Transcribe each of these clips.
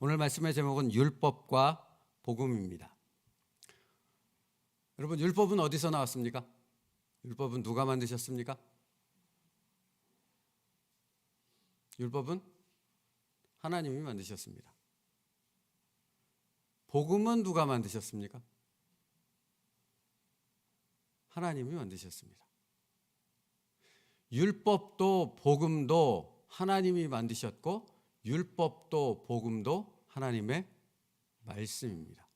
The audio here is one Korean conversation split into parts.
오늘 말씀의 제목은 율법과 복음입니다. 여러분, 율법은 어디서 나왔습니까? 율법은 누가 만드셨습니까? 율법은 하나님이 만드셨습니다. 복음은 누가 만드셨습니까? 하나님이 만드셨습니다. 율법도 복음도 하나님이 만드셨고, 율법도 복음도 하나님의 말씀입니다.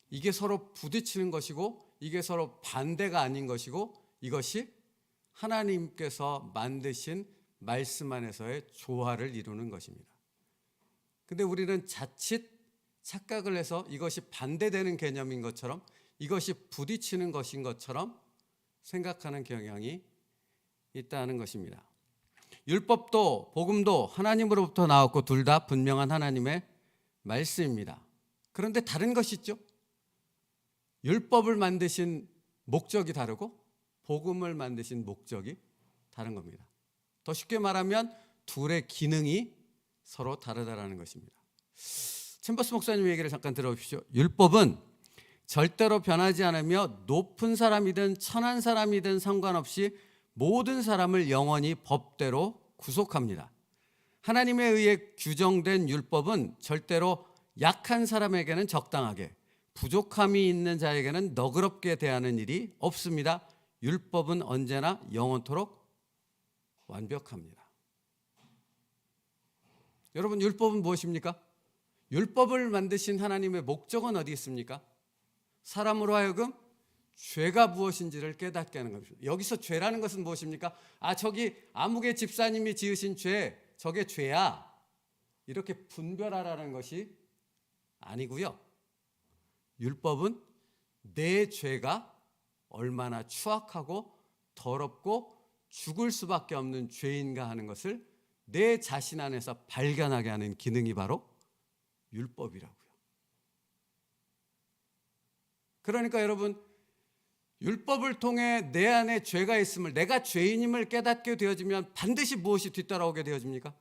이게 서로 부딪히는 것이고, 이게 서로 반대가 아닌 것이고, 이것이 하나님께서 만드신 말씀 안에서의 조화를 이루는 것입니다. 근데 우리는 자칫 착각을 해서 이것이 반대되는 개념인 것처럼, 이것이 부딪히는 것인 것처럼 생각하는 경향이 있다는 것입니다. 율법도 복음도 하나님으로부터 나왔고 둘 다 분명한 하나님의 말씀입니다. 그런데 다른 것이 있죠. 율법을 만드신 목적이 다르고 복음을 만드신 목적이 다른 겁니다. 더 쉽게 말하면 둘의 기능이 서로 다르다라는 것입니다. 챔버스 목사님 얘기를 잠깐 들어보십시오. 율법은 절대로 변하지 않으며 높은 사람이든 천한 사람이든 상관없이 모든 사람을 영원히 법대로 구속합니다. 하나님에 의해 규정된 율법은 절대로 약한 사람에게는 적당하게, 부족함이 있는 자에게는 너그럽게 대하는 일이 없습니다. 율법은 언제나 영원토록 완벽합니다. 여러분, 율법은 무엇입니까? 율법을 만드신 하나님의 목적은 어디 있습니까? 사람으로 하여금 죄가 무엇인지를 깨닫게 하는 것입니다. 여기서 죄라는 것은 무엇입니까? 저기 아무개 집사님이 지으신 죄, 저게 죄야, 이렇게 분별하라는 것이 아니고요. 율법은 내 죄가 얼마나 추악하고 더럽고 죽을 수밖에 없는 죄인가 하는 것을 내 자신 안에서 발견하게 하는 기능이 바로 율법이라고요. 그러니까 여러분, 율법을 통해 내 안에 죄가 있음을, 내가 죄인임을 깨닫게 되어지면 반드시 무엇이 뒤따라오게 되어집니까?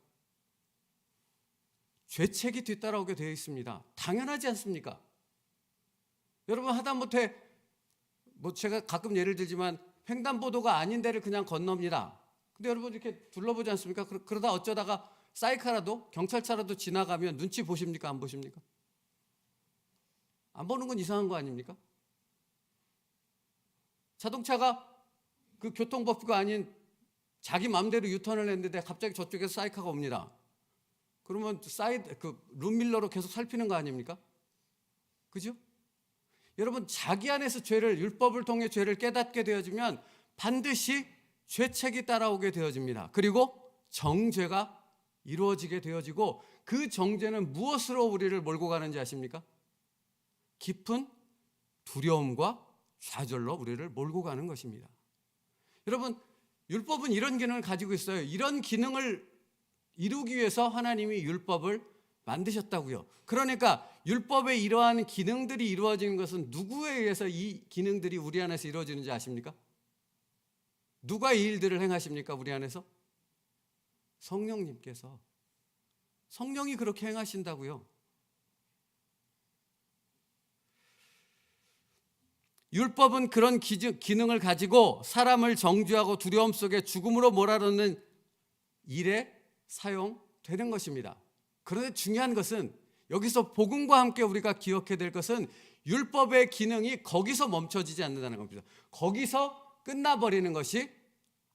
죄책이 뒤따라오게 되어 있습니다. 당연하지 않습니까? 여러분, 하다못해 제가 가끔 예를 들지만 횡단보도가 아닌 데를 그냥 건넙니다. 근데 여러분 이렇게 둘러보지 않습니까? 그러다 어쩌다가 사이카라도 경찰차라도 지나가면 눈치 보십니까? 안 보십니까? 안 보는 건 이상한 거 아닙니까? 자동차가 그 교통법규가 아닌 자기 마음대로 유턴을 했는데 갑자기 저쪽에서 사이카가 옵니다. 그러면 룸밀러로 계속 살피는 거 아닙니까? 그죠? 여러분, 자기 안에서 죄를, 율법을 통해 죄를 깨닫게 되어지면 반드시 죄책이 따라오게 되어집니다. 그리고 정죄가 이루어지게 되어지고, 그 정죄는 무엇으로 우리를 몰고 가는지 아십니까? 깊은 두려움과 좌절로 우리를 몰고 가는 것입니다. 여러분, 율법은 이런 기능을 가지고 있어요. 이런 기능을 이루기 위해서 하나님이 율법을 만드셨다고요. 그러니까 율법의 이러한 기능들이 이루어지는 것은 누구에 의해서 이 기능들이 우리 안에서 이루어지는지 아십니까? 누가 이 일들을 행하십니까? 우리 안에서? 성령님께서. 성령이 그렇게 행하신다고요. 율법은 그런 기능을 가지고 사람을 정죄하고 두려움 속에 죽음으로 몰아넣는 일에 사용되는 것입니다. 그런데 중요한 것은, 여기서 복음과 함께 우리가 기억해야 될 것은 율법의 기능이 거기서 멈춰지지 않는다는 겁니다. 거기서 끝나버리는 것이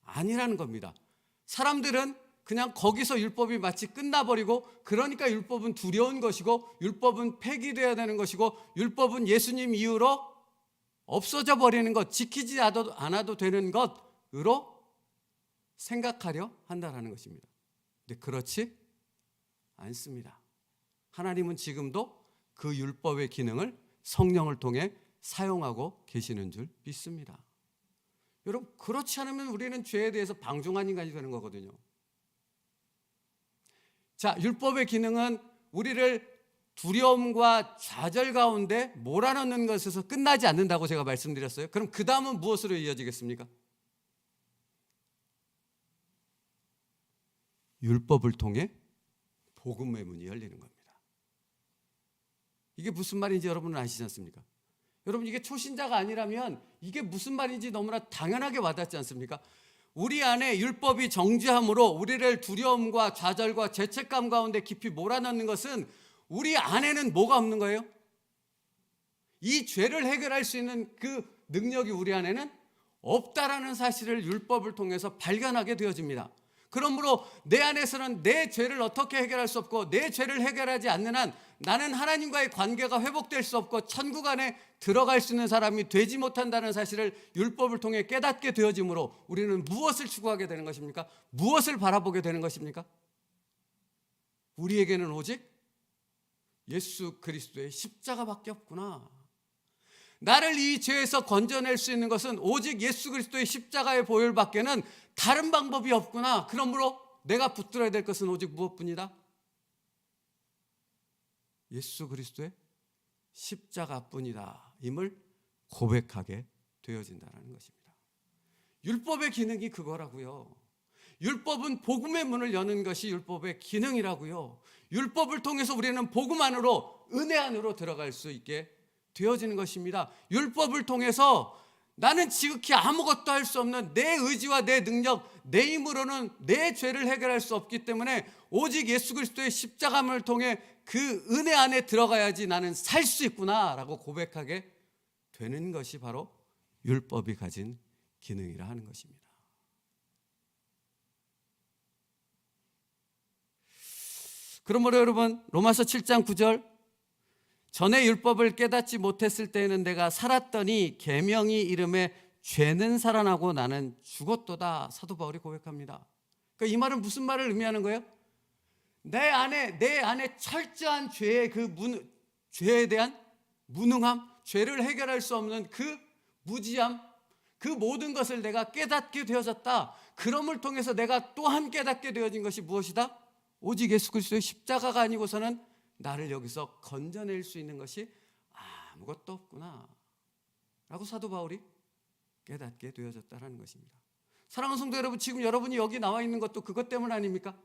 아니라는 겁니다. 사람들은 그냥 거기서 율법이 마치 끝나버리고, 그러니까 율법은 두려운 것이고, 율법은 폐기되어야 되는 것이고, 율법은 예수님 이후로 없어져 버리는 것, 지키지 않아도 되는 것으로 생각하려 한다는 것입니다. 근데 그렇지 않습니다. 하나님은 지금도 그 율법의 기능을 성령을 통해 사용하고 계시는 줄 믿습니다. 여러분, 그렇지 않으면 우리는 죄에 대해서 방종한 인간이 되는 거거든요. 자, 율법의 기능은 우리를 두려움과 좌절 가운데 몰아넣는 것에서 끝나지 않는다고 제가 말씀드렸어요. 그럼 그 다음은 무엇으로 이어지겠습니까? 율법을 통해 복음의 문이 열리는 겁니다. 이게 무슨 말인지 여러분은 아시지 않습니까? 여러분, 이게 초신자가 아니라면 이게 무슨 말인지 너무나 당연하게 와닿지 않습니까? 우리 안에 율법이 정죄함으로 우리를 두려움과 좌절과 죄책감 가운데 깊이 몰아넣는 것은 우리 안에는 뭐가 없는 거예요? 이 죄를 해결할 수 있는 그 능력이 우리 안에는 없다라는 사실을 율법을 통해서 발견하게 되어집니다. 그러므로 내 안에서는 내 죄를 어떻게 해결할 수 없고, 내 죄를 해결하지 않는 한 나는 하나님과의 관계가 회복될 수 없고 천국 안에 들어갈 수 있는 사람이 되지 못한다는 사실을 율법을 통해 깨닫게 되어지므로 우리는 무엇을 추구하게 되는 것입니까? 무엇을 바라보게 되는 것입니까? 우리에게는 오직 예수 그리스도의 십자가밖에 없구나. 나를 이 죄에서 건져낼 수 있는 것은 오직 예수 그리스도의 십자가의 보혈밖에는 다른 방법이 없구나. 그러므로 내가 붙들어야 될 것은 오직 무엇뿐이다? 예수 그리스도의 십자가뿐이다 임을 고백하게 되어진다는 것입니다. 율법의 기능이 그거라고요. 율법은 복음의 문을 여는 것이 율법의 기능이라고요. 율법을 통해서 우리는 복음 안으로, 은혜 안으로 들어갈 수 있게 되어지는 것입니다. 율법을 통해서 나는 지극히 아무것도 할 수 없는 내 의지와 내 능력, 내 힘으로는 내 죄를 해결할 수 없기 때문에 오직 예수 그리스도의 십자가를 통해 그 은혜 안에 들어가야지 나는 살 수 있구나라고 고백하게 되는 것이 바로 율법이 가진 기능이라 하는 것입니다. 그러므로 여러분, 로마서 7장 9절, 전에 율법을 깨닫지 못했을 때에는 내가 살았더니 계명이 이름에 죄는 살아나고 나는 죽었도다. 사도 바울이 고백합니다. 그러니까 이 말은 무슨 말을 의미하는 거예요? 내 안에 철저한 죄의 죄에 대한 무능함, 죄를 해결할 수 없는 그 무지함, 그 모든 것을 내가 깨닫게 되어졌다. 그럼을 통해서 내가 또한 깨닫게 되어진 것이 무엇이다? 오직 예수 그리스도의 십자가가 아니고서는 나를 여기서 건져낼 수 있는 것이 아무것도 없구나 라고 사도 바울이 깨닫게 되어졌다는 것입니다. 사랑하는 성도 여러분, 지금 여러분이 여기 나와 있는 것도 그것 때문 아닙니까?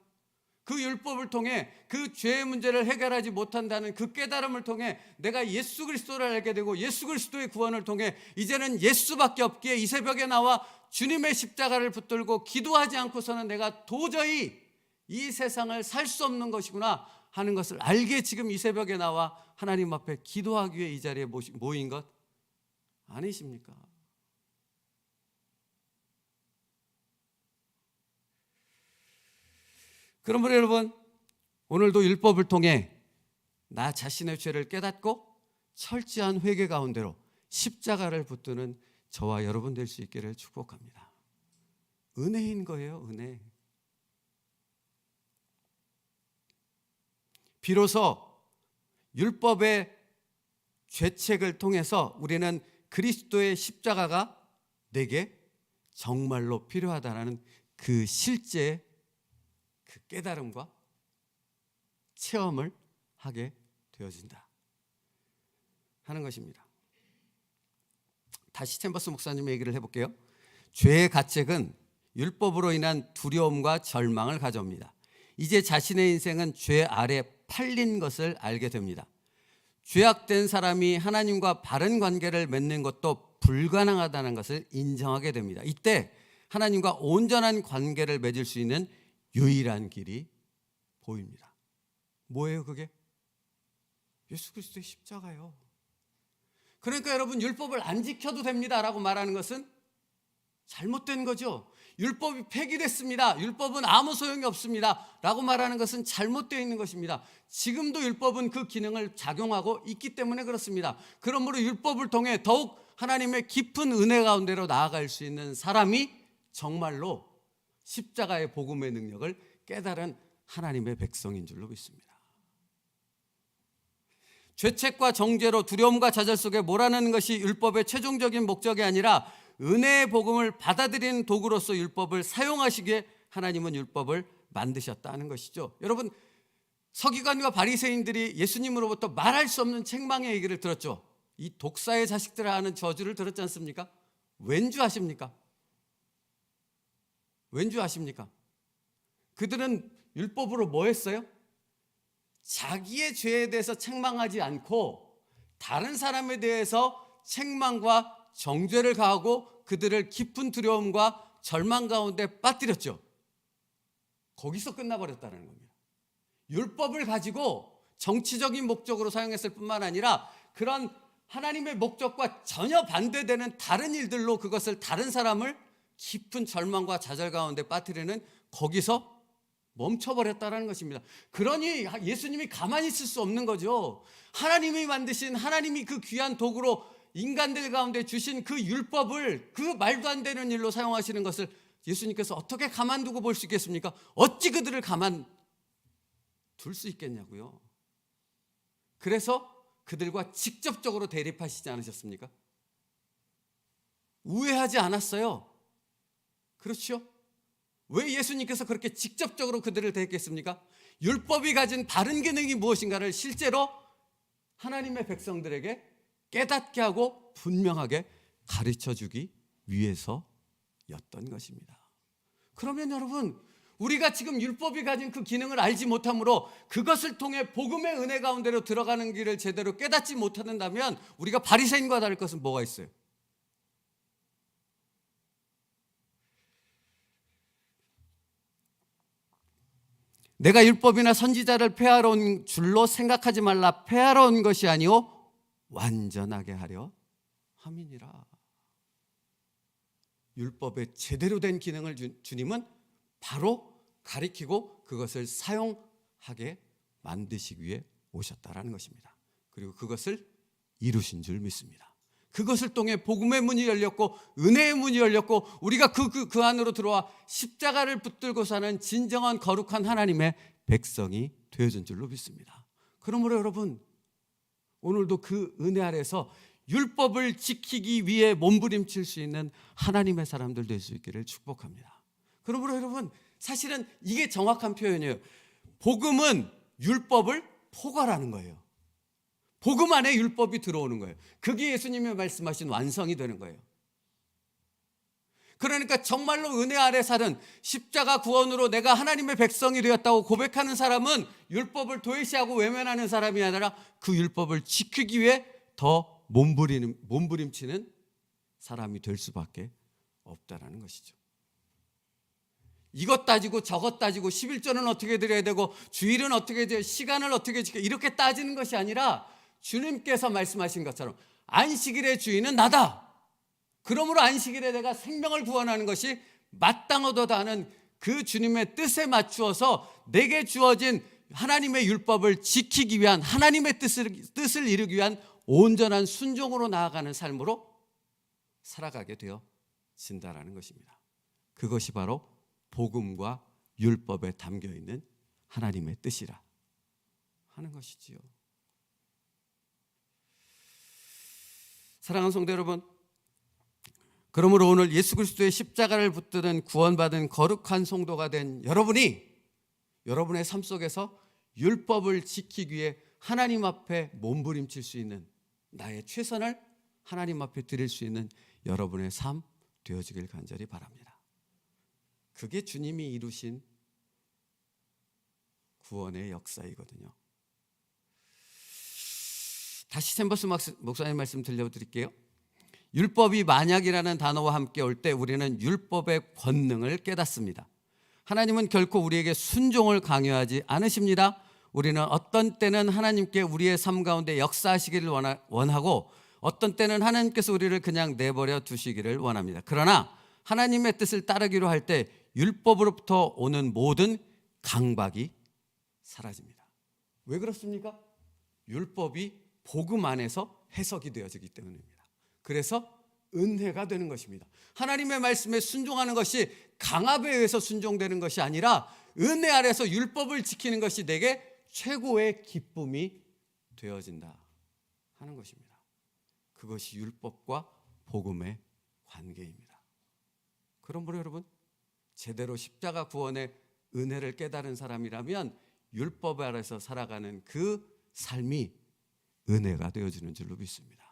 그 율법을 통해 그 죄의 문제를 해결하지 못한다는 그 깨달음을 통해 내가 예수 그리스도를 알게 되고, 예수 그리스도의 구원을 통해 이제는 예수밖에 없기에 이 새벽에 나와 주님의 십자가를 붙들고 기도하지 않고서는 내가 도저히 이 세상을 살 수 없는 것이구나 하는 것을 알게 지금 이 새벽에 나와 하나님 앞에 기도하기 위해 이 자리에 모인 것 아니십니까? 그러므로 여러분, 오늘도 율법을 통해 나 자신의 죄를 깨닫고 철저한 회개 가운데로 십자가를 붙드는 저와 여러분 될 수 있기를 축복합니다. 은혜인 거예요, 은혜. 비로소 율법의 죄책을 통해서 우리는 그리스도의 십자가가 내게 정말로 필요하다는 그 실제 그 깨달음과 체험을 하게 되어진다 하는 것입니다. 다시 챔버스 목사님의 얘기를 해볼게요. 죄의 가책은 율법으로 인한 두려움과 절망을 가져옵니다. 이제 자신의 인생은 죄 아래 팔린 것을 알게 됩니다. 죄악된 사람이 하나님과 바른 관계를 맺는 것도 불가능하다는 것을 인정하게 됩니다. 이때 하나님과 온전한 관계를 맺을 수 있는 유일한 길이 보입니다. 뭐예요 그게? 예수 그리스도의 십자가요. 그러니까 여러분, 율법을 안 지켜도 됩니다라고 말하는 것은 잘못된 거죠. 율법이 폐기됐습니다, 율법은 아무 소용이 없습니다 라고 말하는 것은 잘못되어 있는 것입니다. 지금도 율법은 그 기능을 작용하고 있기 때문에 그렇습니다. 그러므로 율법을 통해 더욱 하나님의 깊은 은혜 가운데로 나아갈 수 있는 사람이 정말로 십자가의 복음의 능력을 깨달은 하나님의 백성인 줄로 믿습니다. 죄책과 정죄로 두려움과 좌절 속에 몰아넣는 것이 율법의 최종적인 목적이 아니라 은혜의 복음을 받아들이는 도구로서 율법을 사용하시기에 하나님은 율법을 만드셨다는 것이죠. 여러분, 서기관과 바리새인들이 예수님으로부터 말할 수 없는 책망의 얘기를 들었죠. 이 독사의 자식들아 하는 저주를 들었지 않습니까? 왠지 아십니까? 왠지 아십니까? 그들은 율법으로 뭐 했어요? 자기의 죄에 대해서 책망하지 않고 다른 사람에 대해서 책망과 정죄를 가하고 그들을 깊은 두려움과 절망 가운데 빠뜨렸죠. 거기서 끝나버렸다는 겁니다. 율법을 가지고 정치적인 목적으로 사용했을 뿐만 아니라 그런 하나님의 목적과 전혀 반대되는 다른 일들로 그것을 다른 사람을 깊은 절망과 좌절 가운데 빠뜨리는 거기서 멈춰버렸다는 것입니다. 그러니 예수님이 가만히 있을 수 없는 거죠. 하나님이 만드신, 하나님이 그 귀한 도구로 인간들 가운데 주신 그 율법을 그 말도 안 되는 일로 사용하시는 것을 예수님께서 어떻게 가만두고 볼 수 있겠습니까? 어찌 그들을 가만 둘 수 있겠냐고요. 그래서 그들과 직접적으로 대립하시지 않으셨습니까? 우회하지 않았어요. 그렇죠? 왜 예수님께서 그렇게 직접적으로 그들을 대했겠습니까? 율법이 가진 다른 기능이 무엇인가를 실제로 하나님의 백성들에게 깨닫게 하고 분명하게 가르쳐주기 위해서였던 것입니다. 그러면 여러분, 우리가 지금 율법이 가진 그 기능을 알지 못함으로 그것을 통해 복음의 은혜 가운데로 들어가는 길을 제대로 깨닫지 못한다면 우리가 바리새인과 다를 것은 뭐가 있어요? 내가 율법이나 선지자를 폐하러 온 줄로 생각하지 말라. 폐하러 온 것이 아니오 완전하게 하려 함이니라. 율법의 제대로 된 기능을 주님은 바로 가리키고 그것을 사용하게 만드시기 위해 오셨다라는 것입니다. 그리고 그것을 이루신 줄 믿습니다. 그것을 통해 복음의 문이 열렸고 은혜의 문이 열렸고 우리가 그 안으로 들어와 십자가를 붙들고 사는 진정한 거룩한 하나님의 백성이 되어진 줄로 믿습니다. 그러므로 여러분, 오늘도 그 은혜 아래서 율법을 지키기 위해 몸부림칠 수 있는 하나님의 사람들 될 수 있기를 축복합니다. 그러므로 여러분, 사실은 이게 정확한 표현이에요. 복음은 율법을 포괄하는 거예요. 복음 안에 율법이 들어오는 거예요. 그게 예수님이 말씀하신 완성이 되는 거예요. 그러니까 정말로 은혜 아래 사는 십자가 구원으로 내가 하나님의 백성이 되었다고 고백하는 사람은 율법을 도외시하고 외면하는 사람이 아니라 그 율법을 지키기 위해 더 몸부림치는 사람이 될 수밖에 없다라는 것이죠. 이것 따지고 저것 따지고 11조는 어떻게 드려야 되고 주일은 어떻게 돼요, 시간을 어떻게 지켜, 이렇게 따지는 것이 아니라 주님께서 말씀하신 것처럼 안식일의 주인은 나다. 그러므로 안식일에 내가 생명을 구원하는 것이 마땅하도다 하는 그 주님의 뜻에 맞추어서 내게 주어진 하나님의 율법을 지키기 위한, 하나님의 뜻을 이루기 위한 온전한 순종으로 나아가는 삶으로 살아가게 되어진다라는 것입니다. 그것이 바로 복음과 율법에 담겨있는 하나님의 뜻이라 하는 것이지요. 사랑하는 성도 여러분, 그러므로 오늘 예수 그리스도의 십자가를 붙드는 구원받은 거룩한 성도가 된 여러분이 여러분의 삶 속에서 율법을 지키기 위해 하나님 앞에 몸부림칠 수 있는, 나의 최선을 하나님 앞에 드릴 수 있는 여러분의 삶 되어지길 간절히 바랍니다. 그게 주님이 이루신 구원의 역사이거든요. 다시 샘버스 목사님 말씀 들려드릴게요. 율법이 만약이라는 단어와 함께 올 때 우리는 율법의 권능을 깨닫습니다. 하나님은 결코 우리에게 순종을 강요하지 않으십니다. 우리는 어떤 때는 하나님께 우리의 삶 가운데 역사하시기를 원하고 어떤 때는 하나님께서 우리를 그냥 내버려 두시기를 원합니다. 그러나 하나님의 뜻을 따르기로 할 때 율법으로부터 오는 모든 강박이 사라집니다. 왜 그렇습니까? 율법이 복음 안에서 해석이 되어지기 때문입니다. 그래서 은혜가 되는 것입니다. 하나님의 말씀에 순종하는 것이 강압에 의해서 순종되는 것이 아니라 은혜 아래서 율법을 지키는 것이 내게 최고의 기쁨이 되어진다 하는 것입니다. 그것이 율법과 복음의 관계입니다. 그러므로 여러분, 제대로 십자가 구원의 은혜를 깨달은 사람이라면 율법 아래서 살아가는 그 삶이 은혜가 되어지는 줄로 믿습니다.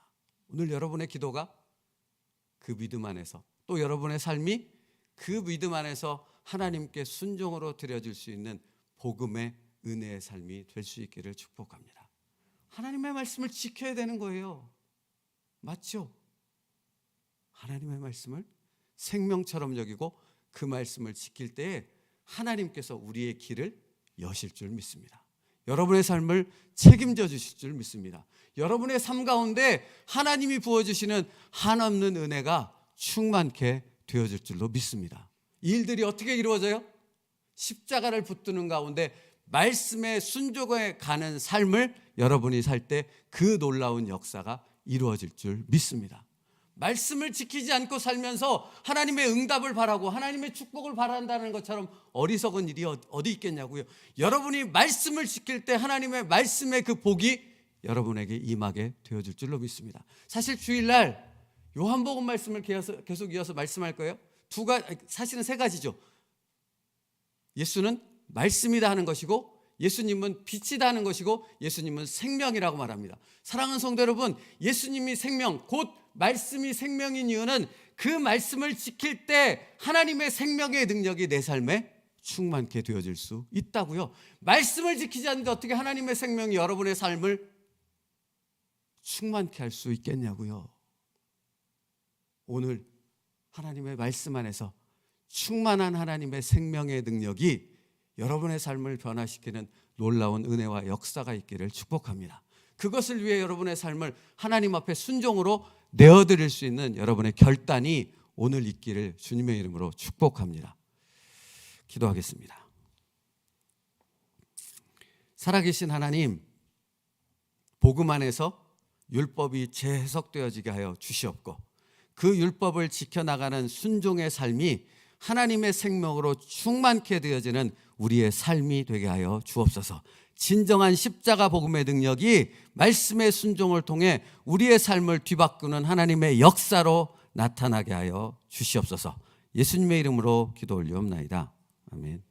오늘 여러분의 기도가 그 믿음 안에서, 또 여러분의 삶이 그 믿음 안에서 하나님께 순종으로 드려질 수 있는 복음의 은혜의 삶이 될 수 있기를 축복합니다. 하나님의 말씀을 지켜야 되는 거예요. 맞죠? 하나님의 말씀을 생명처럼 여기고 그 말씀을 지킬 때에 하나님께서 우리의 길을 여실 줄 믿습니다. 여러분의 삶을 책임져 주실 줄 믿습니다. 여러분의 삶 가운데 하나님이 부어주시는 한없는 은혜가 충만케 되어질 줄로 믿습니다. 이 일들이 어떻게 이루어져요? 십자가를 붙드는 가운데 말씀에 순종해 가는 삶을 여러분이 살 때 그 놀라운 역사가 이루어질 줄 믿습니다. 말씀을 지키지 않고 살면서 하나님의 응답을 바라고 하나님의 축복을 바란다는 것처럼 어리석은 일이 어디 있겠냐고요. 여러분이 말씀을 지킬 때 하나님의 말씀의 그 복이 여러분에게 임하게 되어질 줄로 믿습니다. 사실 주일날 요한복음 말씀을 계속 이어서 말씀할 거예요. 사실은 세 가지죠. 예수는 말씀이다 하는 것이고, 예수님은 빛이다 하는 것이고, 예수님은 생명이라고 말합니다. 사랑하는 성도 여러분, 예수님이 생명, 곧 말씀이 생명인 이유는 그 말씀을 지킬 때 하나님의 생명의 능력이 내 삶에 충만케 되어질 수 있다고요. 말씀을 지키지 않는데 어떻게 하나님의 생명이 여러분의 삶을 충만케 할 수 있겠냐고요. 오늘 하나님의 말씀 안에서 충만한 하나님의 생명의 능력이 여러분의 삶을 변화시키는 놀라운 은혜와 역사가 있기를 축복합니다. 그것을 위해 여러분의 삶을 하나님 앞에 순종으로 내어드릴 수 있는 여러분의 결단이 오늘 있기를 주님의 이름으로 축복합니다. 기도하겠습니다. 살아계신 하나님, 복음 안에서 율법이 재해석되어지게 하여 주시옵고, 그 율법을 지켜나가는 순종의 삶이 하나님의 생명으로 충만케 되어지는 우리의 삶이 되게 하여 주옵소서. 진정한 십자가 복음의 능력이 말씀의 순종을 통해 우리의 삶을 뒤바꾸는 하나님의 역사로 나타나게 하여 주시옵소서. 예수님의 이름으로 기도 올리옵나이다. 아멘.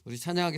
우리 찬양하겠습니다.